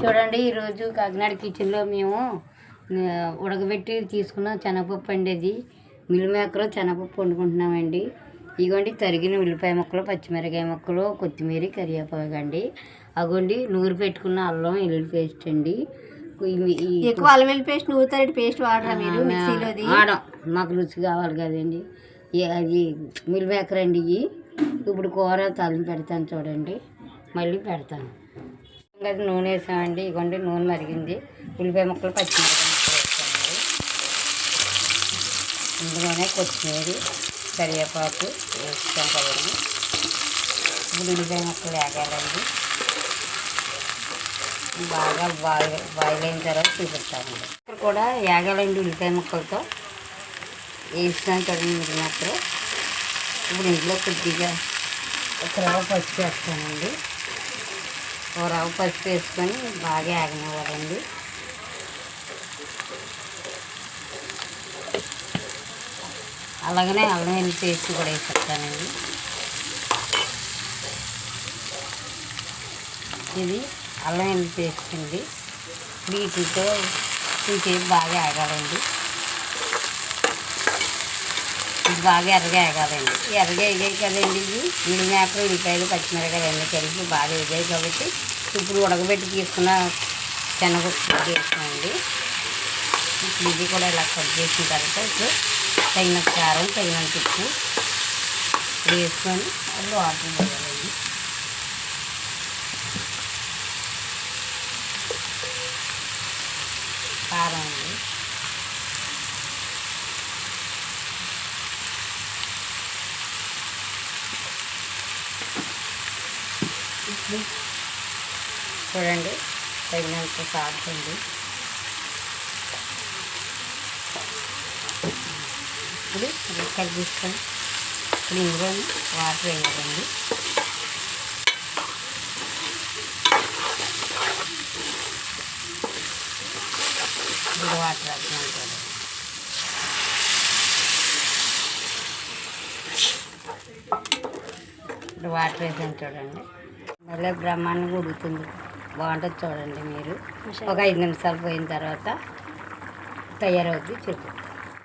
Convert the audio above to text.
చూడండి, ఈరోజు కాకినాడ కిచెన్లో మేము ఉడకబెట్టి తీసుకున్న శనగపప్పు అండి. అది మిల్ మేకర్ శనగపప్పు వండుకుంటున్నామండి. ఇగోండి తరిగిన ఉల్లిపాయ ముక్కలు, పచ్చిమిరకాయ ముక్కలు, కొత్తిమీర, కరివేపాకు అండి. అగోండి నూరు పెట్టుకున్న అల్లం వెల్లుల్లి పేస్ట్ అండి. ఎక్కువ అల్లం వెల్లుల్లి పేస్ట్ నూరుతారు, పేస్ట్ వాడరా మీరు? మిక్సీలోది వాడం, మాకు రుచి కావాలి కదండి. అది మిల్ మేకర్ అండి. ఇవి ఇప్పుడు కూర తల్లి పెడతాను చూడండి, మళ్ళీ పెడతాను. అది నూనె వేసామండి. ఇగోండి నూనె మరిగింది. ఉల్లిపాయ ముక్కలు, పచ్చిమిరపకాయ ముక్కలు వేసామండి. ఇందులోనే కొత్తిమీర, కరివేపాకు వేస్తాం కదండి. ఇప్పుడు ఉల్లిపాయ ముక్కలు వేగాలండి. బాగా బాయిల్ అయిన తర్వాత చూపిస్తామండి. ఇక్కడ కూడా వేగాలండి ఉల్లిపాయ ముక్కలతో వేస్తాను కదండి మిల్ మేకర్. ఇప్పుడు ఇంట్లో కొద్దిగా ఒక రవ్వ పసుపు వేస్తానండి. ఒక రవ్వ పసుపు వేసుకొని బాగా ఆగనివ్వాలండి. అలాగనే అల్లం వెల్లుల్లి పేస్ట్ కూడా వేసేస్తానండి. ఇది అల్లం వెల్లుల్లి పేస్ట్ అండి. వీటితో ఇంకేం బాగా ఆగాలండి. ఇది బాగా ఎర్రగా వేగాలండి. ఎర్రగా వేగాయి కదండి. ఇవి మిల్ మేకర్, ఉల్లిపాయలు, పచ్చిమిరకాయలు అన్నీ కలిపి బాగా వేగాయి కాబట్టి ఇప్పుడు ఉడకబెట్టి తీసుకున్న శనగపప్పు వేసామండి. ఇప్పుడు ఇది కూడా ఇలా కట్ చేసిన తర్వాత ఇప్పుడు తగినంత కారం, తగినంత ఉప్పు వేసుకొని అది వాటర్ వేయాలండి. కారం అండి. చూడండి తగినంత సాల్ట్ అండి. ఇప్పుడు కలిపిస్తాను. ఇప్పుడు ఇందులో వాటర్ వేయాలండి. ఇప్పుడు వాటర్ వేస్తున్నాను చూడండి. ఇప్పుడు వాటర్ వేసాను చూడండి. మళ్ళీ బ్రహ్మాండంగా ఉడుకుతుంది, బాగుంటుంది చూడండి. మీరు ఒక 5 నిమిషాలు పోయిన తర్వాత తయారవుద్ది చెప్పు.